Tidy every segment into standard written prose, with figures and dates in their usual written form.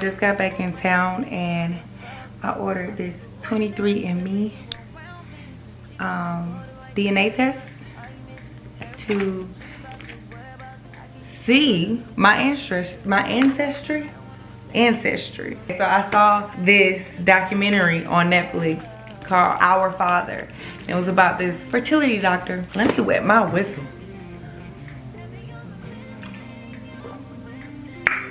just got back in town and I ordered this 23andMe DNA test to see my ancestry. So I saw this documentary on Netflix called Our Father. It was about this fertility doctor. Let me wet my whistle.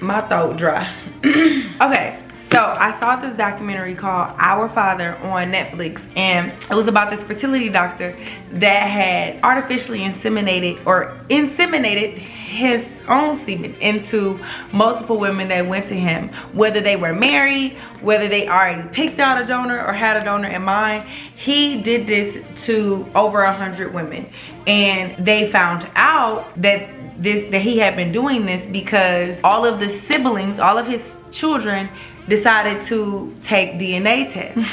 My throat dry. Okay, so I saw this documentary called Our Father on Netflix, and it was about this fertility doctor that had artificially inseminated his own semen into multiple women that went to him, whether they were married, whether they already picked out a donor or had a donor in mind. He did this to over 100 women, and they found out that he had been doing this because all of the siblings, all of his children, decided to take DNA tests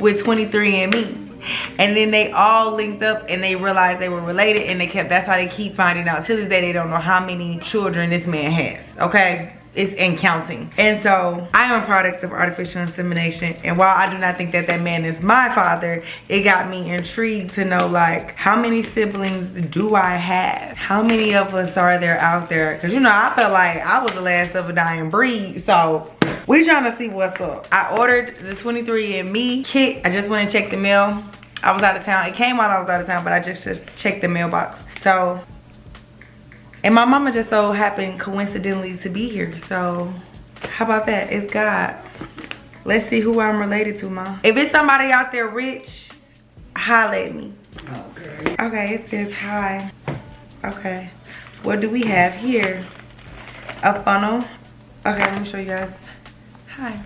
with 23andMe. And then they all linked up and they realized they were related, and that's how they keep finding out. To this day, they don't know how many children this man has, okay? It's and counting. And so I am a product of artificial insemination, and while I do not think that man is my father, it got me intrigued to know, like, how many siblings do I have? How many of us are there out there? Because, you know, I felt like I was the last of a dying breed, so we trying to see what's up. I ordered the 23andMe kit. I just went and checked the mail. I was out of town. It came while I was out of town, but I just checked the mailbox. So, and my mama just so happened coincidentally to be here. So, how about that? It's God. Let's see who I'm related to, Mom. If it's somebody out there rich, holla at me. Okay. Okay, it says hi. Okay. What do we have here? A funnel. Okay, let me show you guys. Hi.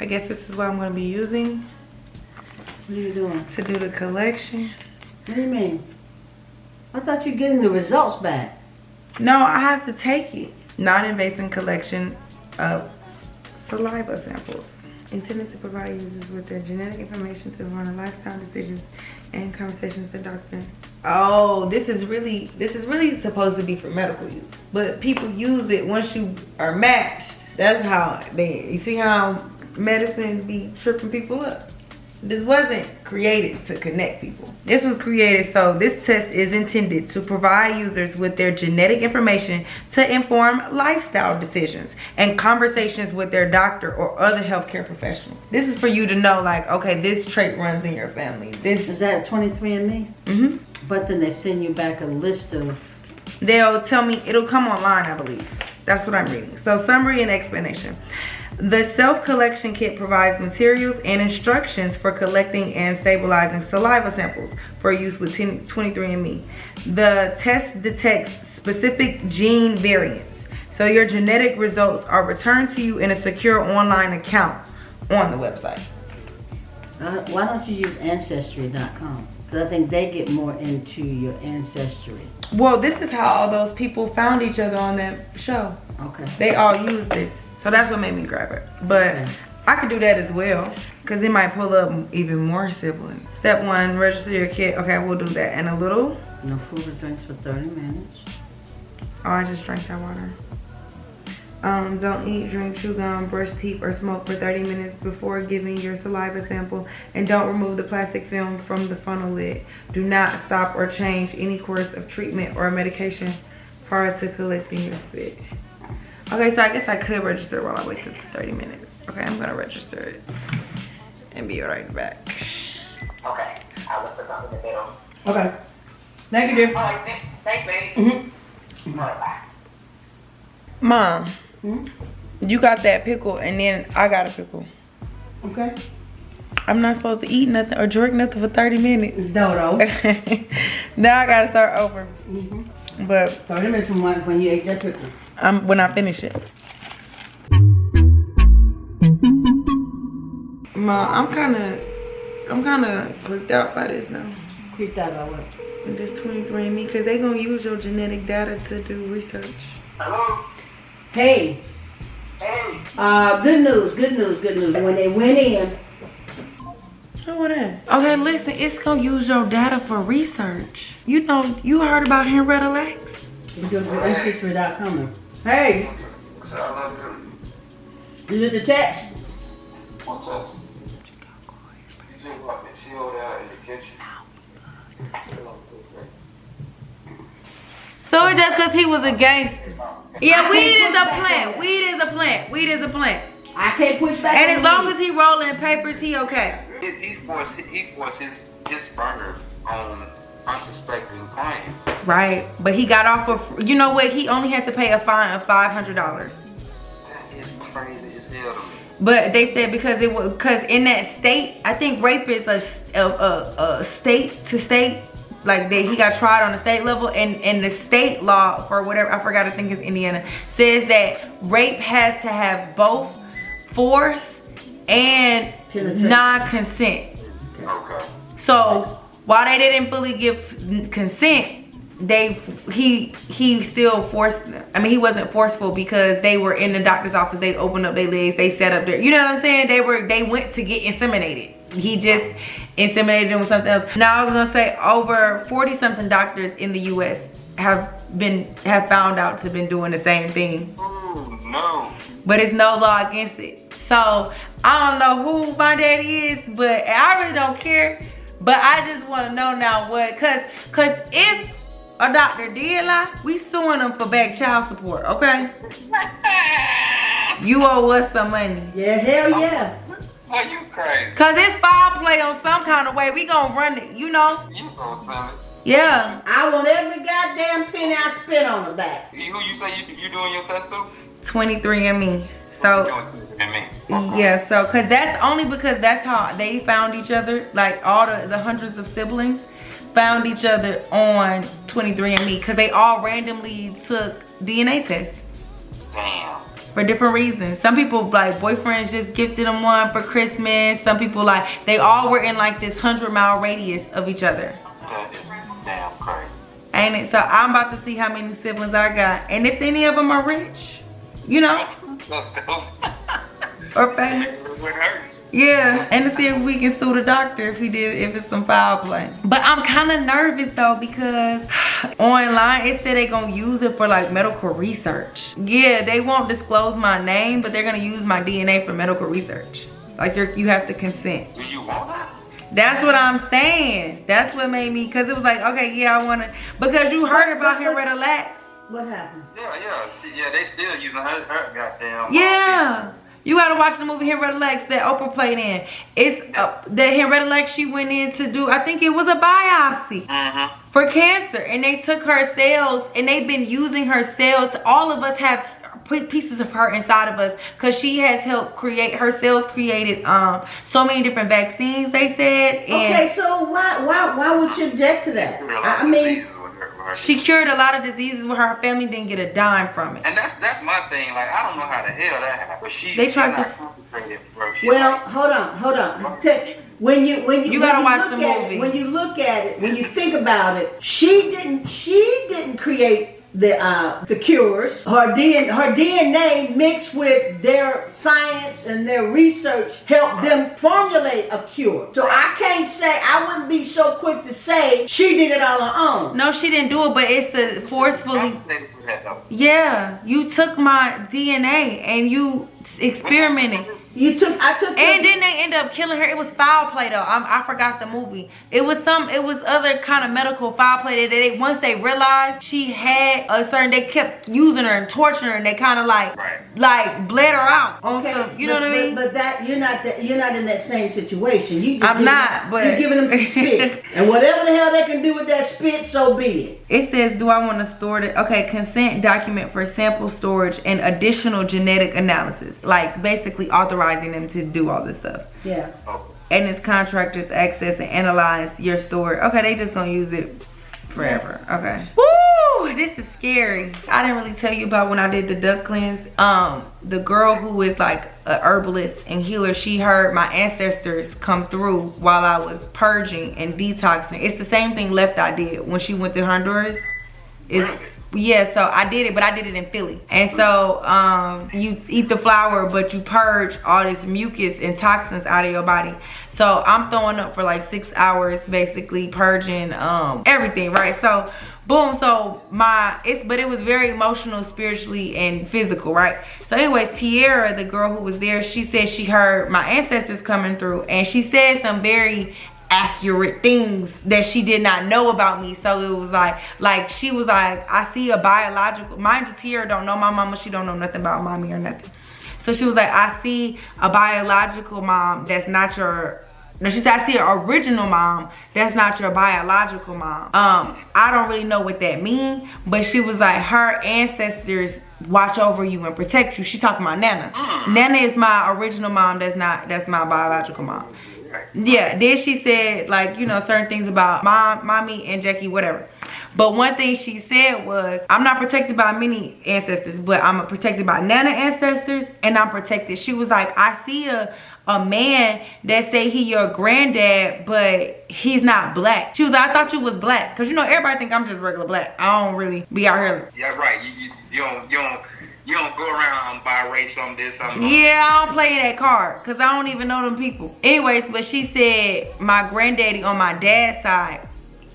I guess this is what I'm going to be using. What are you doing? To do the collection. What do you mean? I thought you were getting the results back. No, I have to take it. Non-invasive collection of saliva samples. Intended to provide users with their genetic information to inform their lifestyle decisions and conversations with the doctor. Oh, this is really supposed to be for medical use. But people use it once you are matched. That's how you see how medicine be tripping people up. This wasn't created to connect people. This was created so this test is intended to provide users with their genetic information to inform lifestyle decisions and conversations with their doctor or other healthcare professionals. This is for you to know, like, okay, this trait runs in your family. This is that 23andMe? Mm-hmm. But then they send you back a list of. They'll tell me, it'll come online, I believe. That's what I'm reading. So, summary and explanation. The self-collection kit provides materials and instructions for collecting and stabilizing saliva samples for use with 23andMe. The test detects specific gene variants, so your genetic results are returned to you in a secure online account on the website. Why don't you use Ancestry.com? Because I think they get more into your ancestry. Well, this is how all those people found each other on that show. Okay. They all use this. So that's what made me grab it. But okay, I could do that as well, because it might pull up even more siblings. Step 1, register your kit. Okay, we'll do that. And a little. No food or drinks for 30 minutes. Oh, I just drank that water. Don't eat, drink, chew gum, brush teeth, or smoke for 30 minutes before giving your saliva sample. And don't remove the plastic film from the funnel lid. Do not stop or change any course of treatment or medication prior to collecting your spit. Okay, so I guess I could register while I wait for 30 minutes. Okay, I'm gonna register it and be right back. Okay, I'll look for something in the middle. Okay. Thank you, dear. All right, thanks, baby. Mm-hmm. All right, bye. Mom, you got that pickle and then I got a pickle. Okay. I'm not supposed to eat nothing or drink nothing for 30 minutes. No. Now I gotta start over. But 30 minutes from when you ate that pickle. When I finish it. Mom, I'm kind of freaked out by this now. Freaked out by what? This 23andMe, because they gonna use your genetic data to do research. Hello? Hey. Hey. Good news. When they went in. Oh, what that? Okay, listen, it's gonna use your data for research. You know, you heard about Henrietta Lacks? You go to Ancestry.com. Hey. Is it the text? What's up? She over there in the kitchen. So it's just because he was a gangster. Yeah, weed is a plant. Weed is a plant. Weed is a plant. I can't push back. And as long as he rolling papers, he okay. He forced his burner on unsuspecting claims. Right, but he got off of, you know what? He only had to pay a fine of $500. That is crazy as hell to me. But they said because in that state, I think rape is a state to state. Like he got tried on the state level, and the state law for whatever, I forgot, I think it's Indiana, says that rape has to have both force and non-consent. Okay. So while they didn't fully give consent, he still forced them. I mean, he wasn't forceful because they were in the doctor's office. They opened up their legs. They set up their, you know what I'm saying? They went to get inseminated. He just inseminated them with something else. Now I was gonna say over 40 something doctors in the US have found out to been doing the same thing. Ooh, no. But it's no law against it. So I don't know who my daddy is, but I really don't care. But I just want to know now what, cause if a doctor did lie, we suing them for back child support, okay? You owe us some money. Yeah, hell yeah. Are you crazy? Cause it's foul play on some kind of way. We gonna run it, you know? You so silly. Yeah. I want every goddamn penny I spent on the back. Who you say you doing your test to? 23andMe. So yeah, so cause that's only because that's how they found each other. Like all the hundreds of siblings found each other on 23andMe because they all randomly took DNA tests. Damn. For different reasons. Some people, like, boyfriends just gifted them one for Christmas. Some people, like, they all were in like this 100-mile radius of each other. That is damn crazy. Ain't it? So I'm about to see how many siblings I got, and if any of them are rich, you know, or famous. It would hurt. Yeah, and to see if we can sue the doctor if it's some foul play. But I'm kind of nervous though because online it said they gonna use it for like medical research. Yeah, they won't disclose my name, but they're gonna use my DNA for medical research. Like you have to consent. Do you want that? That's what I'm saying. That's what made me, because it was like, okay, yeah, I wanna, because you heard about Henrietta Lacks. What happened? Yeah, they still using her goddamn. Yeah. You gotta watch the movie Henrietta Lacks that Oprah played in. It's that Henrietta Lacks, she went in to do, I think it was a biopsy for cancer. And they took her cells and they've been using her cells. All of us have pieces of her inside of us because she has helped create, her cells created so many different vaccines, they said. And okay, so why would you object to that? I mean, she cured a lot of diseases where her family didn't get a dime from it. And that's my thing. Like, I don't know how the hell that happened. But They tried to. Well, hold on. When you gotta watch the movie. When you look at it, when you think about it, she didn't create the cures. Her DNA mixed with their science and their research helped them formulate a cure. So I can't say, I wouldn't be so quick to say she did it on her own. No, she didn't do it, but it's the forcefully. Yeah, you took my DNA and you experimented. I took. And then they end up killing her. It was foul play though. I forgot the movie. It was other kind of medical foul play that they, once they realized she had a certain, they kept using her and torturing her, and they kind of like bled her out. Okay, Also, you know what I mean? But that you're not in that same situation. I'm not, but you're giving them some spit, and whatever the hell they can do with that spit, so be it. It says, do I want to store it? Okay, consent document for sample storage and additional genetic analysis. Like basically authorizing them to do all this stuff. Yeah. And its contractors access and analyze your store. Okay, they just gonna use it forever. Okay. Woo! This is scary. I didn't really tell you about when I did the duck cleanse. The girl who is like a herbalist and healer, she heard my ancestors come through while I was purging and detoxing. It's the same thing Left Eye did when she went to Honduras. Yeah, so I did it, but I did it in Philly. And so you eat the flower, but you purge all this mucus and toxins out of your body. So I'm throwing up for like 6 hours, basically purging everything, right? So boom. So but it was very emotional, spiritually, and physical, right? So anyways, Tiara, the girl who was there, she said she heard my ancestors coming through, and she said some very accurate things that she did not know about me. So it was like she was like, I see a biological, mind you, Tiara don't know my mama, she don't know nothing about mommy or nothing. So she was like, I see a biological mom that's not your, no, she said, I see an original mom that's not your biological mom. I don't really know what that means, but she was like, her ancestors watch over you and protect you. She talking about Nana. Nana is my original mom, that's my biological mom. Yeah, then she said, like, you know, certain things about mommy and Jackie, whatever. But one thing she said was, I'm not protected by many ancestors, but I'm protected by Nana ancestors, and I'm protected. She was like, I see a man that say he your granddad, but he's not black. She was like, I thought you was black. Because, you know, everybody think I'm just regular black. I don't really be out here. Yeah, right. You don't go around biracial, this, Yeah, I don't play that card because I don't even know them people. Anyways, but she said my granddaddy on my dad's side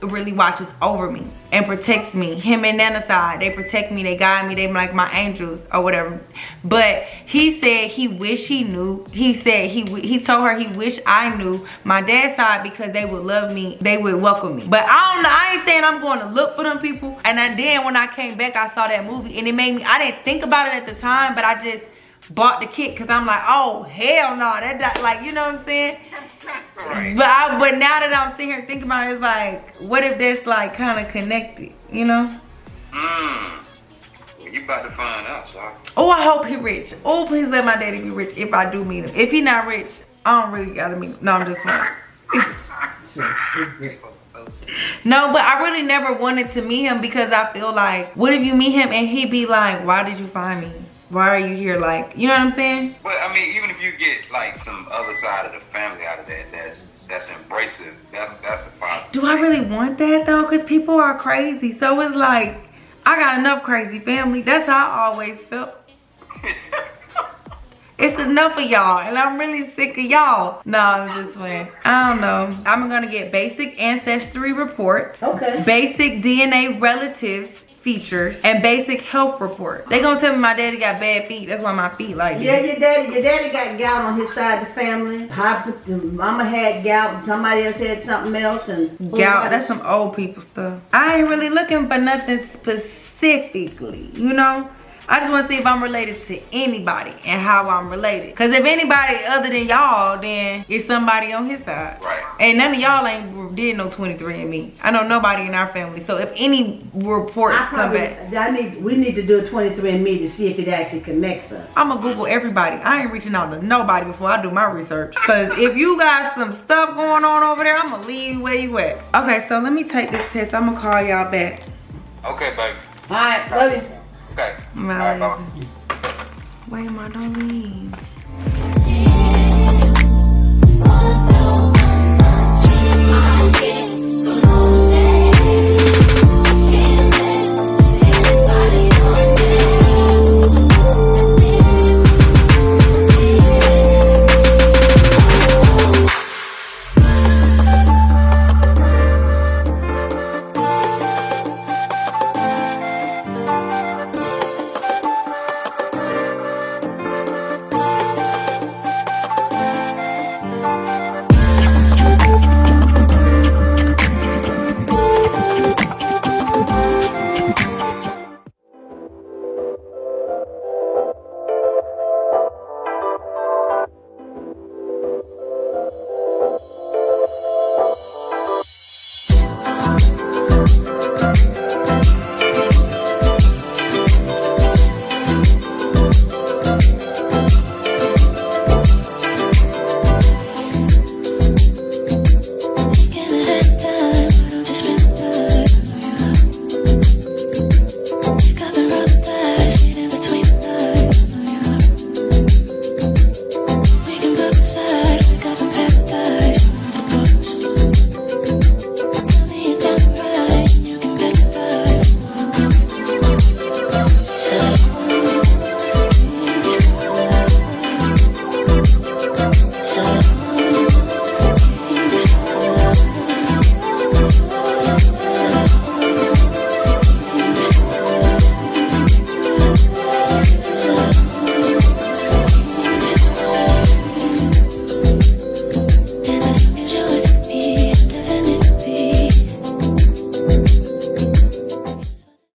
really watches over me and protects me. Him and Nana's side, they protect me, they guide me, they like my angels or whatever. But he said he wish he knew. He said he told her he wish I knew my dad's side because they would love me, they would welcome me. But I don't know, I ain't saying I'm going to look for them people. And then when I came back, I saw that movie and it made me, I didn't think about it at the time, but I just bought the kit because I'm like, oh hell no, that like, you know what I'm saying? Right. But now that I'm sitting here thinking about it, it's like, what if that's like kind of connected, you know? Well, you about to find out, so. Oh, I hope he rich. Oh, please let my daddy be rich if I do meet him. If he not rich, I don't really gotta meet him. No, I'm just playing. No, but I really never wanted to meet him because I feel like, what if you meet him and he be like, why did you find me? Why are you here? Like, you know what I'm saying? But I mean, even if you get like some other side of the family out of that, that's embracive. That's a positive. Do I really want that though? Because people are crazy. So it's like, I got enough crazy family. That's how I always felt. It's enough of y'all, and I'm really sick of y'all. No, I'm just playing. I don't know. I'm gonna get basic ancestry report. Okay. Basic DNA relatives features and basic health report. They gonna tell me my daddy got bad feet. That's why my feet like this. Yeah, your daddy got gout on his side of the family. Mama had gout and somebody else had something else. And gout, that's some old people stuff. I ain't really looking for nothing specifically, you know? I just want to see if I'm related to anybody and how I'm related. Because if anybody other than y'all, then it's somebody on his side. Right. And none of y'all ain't did no 23andMe. I know nobody in our family. So if any reports come back. We need to do a 23andMe to see if it actually connects us. I'm going to Google everybody. I ain't reaching out to nobody before I do my research. Because if you got some stuff going on over there, I'm going to leave you where you at. Okay, so let me take this test. I'm going to call y'all back. Okay, baby. All right, love you. Okay. My lazy. Wait, Ma, don't leave.